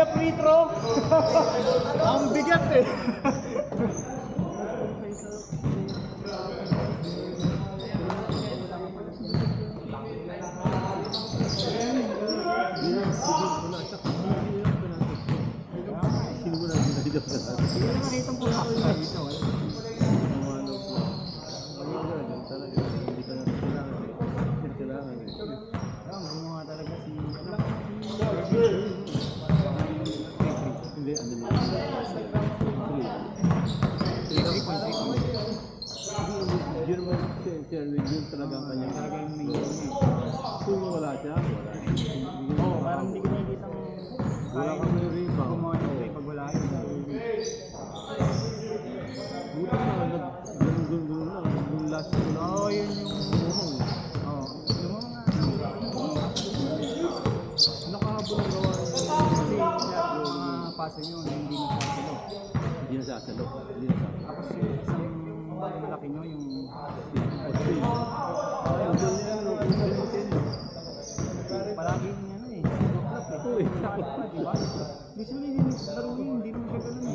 na free throw. Ang bigat eh. Yun talaga ang kanyang kung wala siya, wala. Oo, parang hindi ko nakikita wala kang rebound. gumawa ng play pag wala yun. Buta na, nag-gulong lang, yung last one. Oo, yun yung buhong. Oo, yung mga Nakahabol ang gawa niya. kasi mga paso nyo na hindi nasasalo. Hindi nasasalo. Tapos yung isang malaki nyo, yung palagi yung ano eh. Diba? Usually din laro yun, hindi naman siya ganun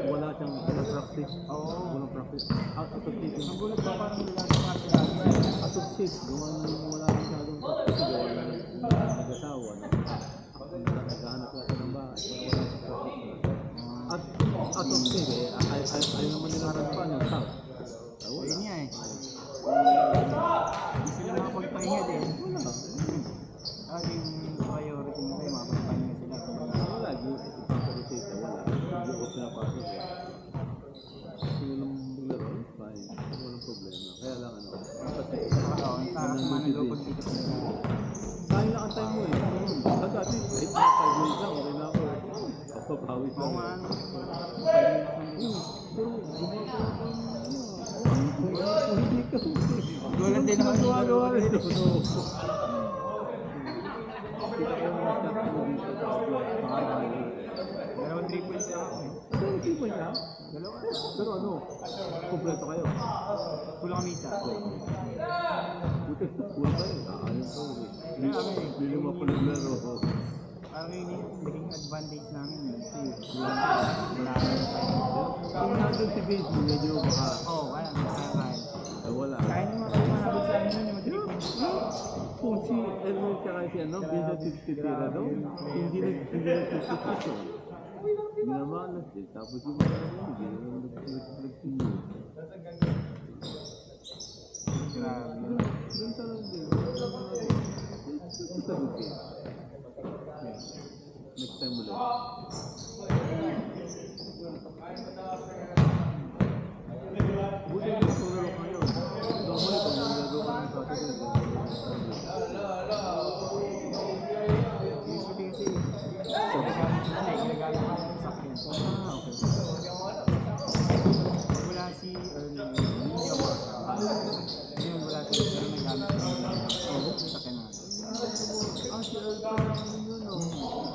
eh. Wala siyang practice. Oo. Walang practice. Out of state. Ang gulat pa parang lagi parte lagi. Out of state. Wala masyadong practice. Gawa na nag-asawa. Naghahanap natin ng bahay. Wala siyang practice. At out of state eh. Ayaw naman nilaran pa ng south. Ayun niya eh. Hindi sila makapagpahinga din. Wala. Laging priority nila yung makapagpahinga sila. Lagi ipapalitate na wala. Hindi ako pinapasok eh. Kasi walang laro, fine. Walang problema. Kaya lang ano. Oo, ang sarap naman ng loob dito sa nila. Kain lang ang time mo eh. Sa dati, 8 na 5 minutes lang. Okay na ako. Papapawis lang. Oo nga ano. Pero gumawa ko hindi ka. Gulat din naman yung laro. Kita ko yung mga start mo dito. Dalawang 3 points lang ako eh. Pero 3 points lang? Dalawa. Pero ano, kompleto kayo. Kulang kami isa. Buti, kulang kayo. Ayun ko. Hindi naman pa naglaro. Parang yun yung naging advantage namin eh. Kasi wala Kung nandun si Vince, medyo baka oo, kaya kaya. wala. Kaya nyo makahabol sa amin yun yung 3 points. Kung si Elmer tsaka si ano, Vince titira daw, hindi nag-substitution. Minamalas din. Tapos yung mga hindi naman nag-sinyo. Grabe. Ganun talaga din. It's a good game. Next time ulit. Buti yung matularo kayo. Normally, kung nagagawa ka ng Saturday, Usually kasi ginagamit ko ng sakyan. Wala si hindi ako. Ngayon wala si pero nagamit ko ng sakyan natin. si Earl pa naman yun, no?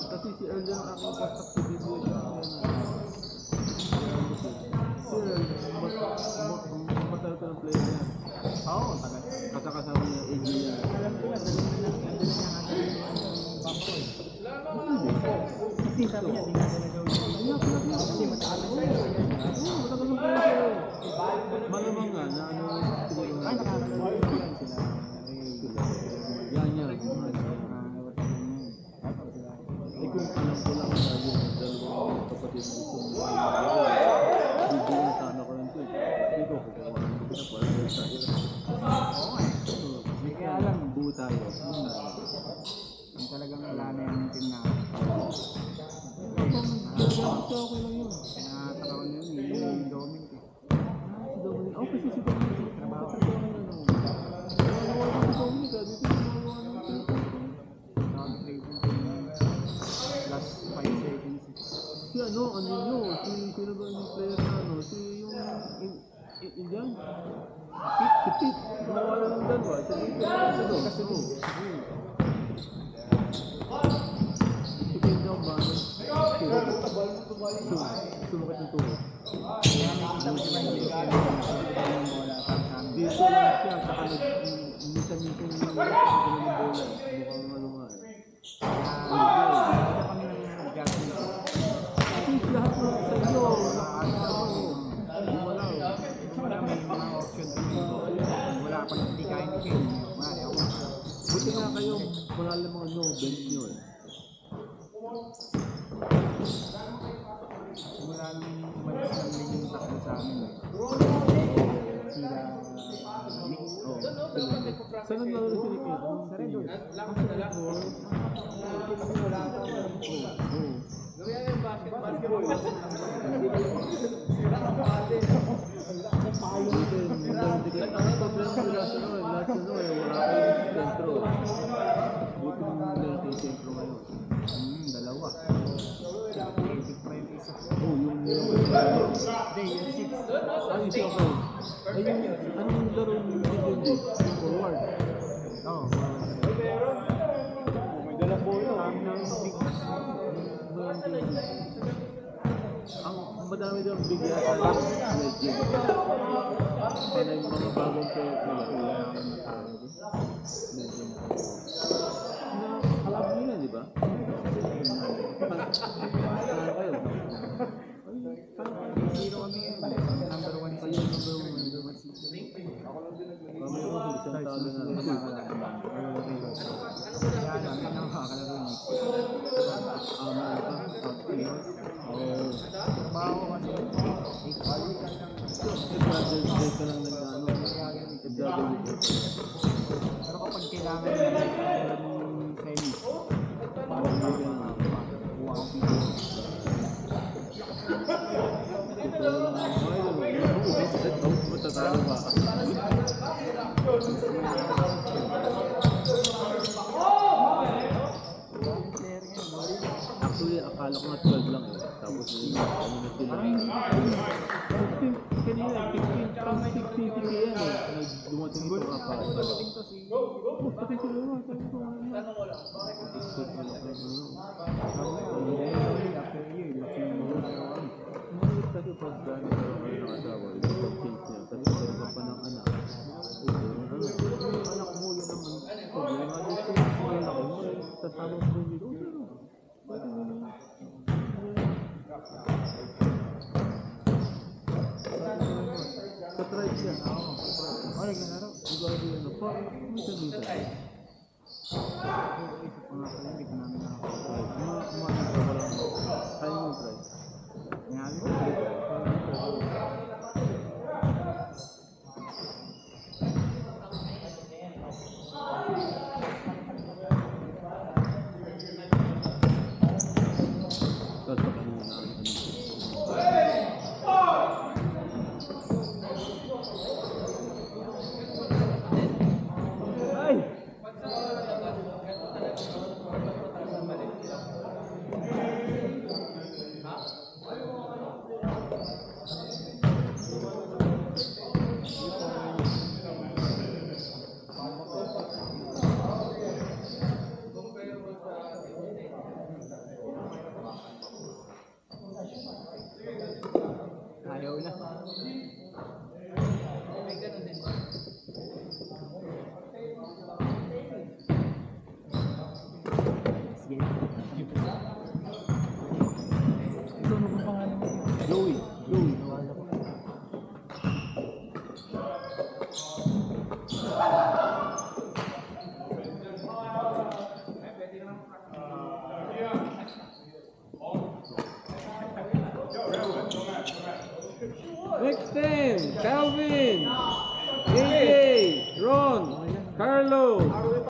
Kasi si Earl yung aking pasok sa video siya. Si Earl, matal ka ng player yan. Oo, tagal. Kasakasama niya, AJ yan. Alam ko yan, dalawa na yung bangko eh. Kasi sabi niya, di natin nagawin. Kasi matagal sa iyo. Oo, matagal ng player. Malamang nga na ano siguro. Ay, nakakalala ko yan sila. Yan yan. Kung alam ko lang na yung dalawang kapatid gusto mo hindi na sana ko lang ito dito ko kung ano ko na para sa iyo. Oo eh. Hindi kaya alam. Buo tayo. Yung talagang wala na yung team na. Okay lang yun. Nakakataon yun eh. Yung Dominic eh. Si Dominic. Oh, kasi si Dominic. Trabaho. Nagawa ko si Dominic. Dito yung nagawa ng Last 5 seconds. si ano yun? Sino ba yung player na ano? Si yung Indian? Si Pete. Nawala ng dalawa. Si Pete daw ba? Sumukat ng tuwa. Kaya may kita mo sila hindi kaya ng bola. Dito lang siya. Saka minsan-minsan yung bola. Mukhang ano nga eh. Kaya kami ng adjustment. wala lang mga no-bench nyo eh. Simula nung umalis lang din yung takbo sa amin eh. Sila Nick. Oo. Saan ang laro si Ricky? Sa Red Bull. Ang problema sa lahat wala kayong sentro. Buti mo meron kayong sentro ngayon. Dalawa. Basic pa yung isa. Oh, yung Hindi, yung 6. ano siya ako? Ay, anong laro yung hindi? Forward. Oo. May dalang bola. Ang madami daw ang bigla sa legend. Kaya na yung mga bagong player nila. Legend. Alam nyo yan, di ba? Saan kayo? Zero kami ngayon. Number 1 Ayun, number one season. Kami ako isang talo na. Pero kapag kailangan ng tennis, parang kuha ko Matatalo ba? Actually, akala ko nga 12 lang eh. Tapos ano na sila. Kanina, 15, pang 650 yan eh. Dumating ito apa. Pati sila nga. Kasi pag gano'n kayo ng asawa, yung pag-change niya, kasi meron ka pa ng anak. Anak mo, yun naman. Problema dito, yung anak mo, sasama mo rin dito. Sa tribe siya. Oh, naglalaro. Sigurado yun na, parang minsan-minsan. Isip ko nga pala, hindi ko namin nakakapag. Umanin ka pa lang. Kaya mo tribe. Ngayon, ayaw na. Sige. Ito, ano bang pangalan mo? Joey. Joey. Nawala ko. Next time, Calvin!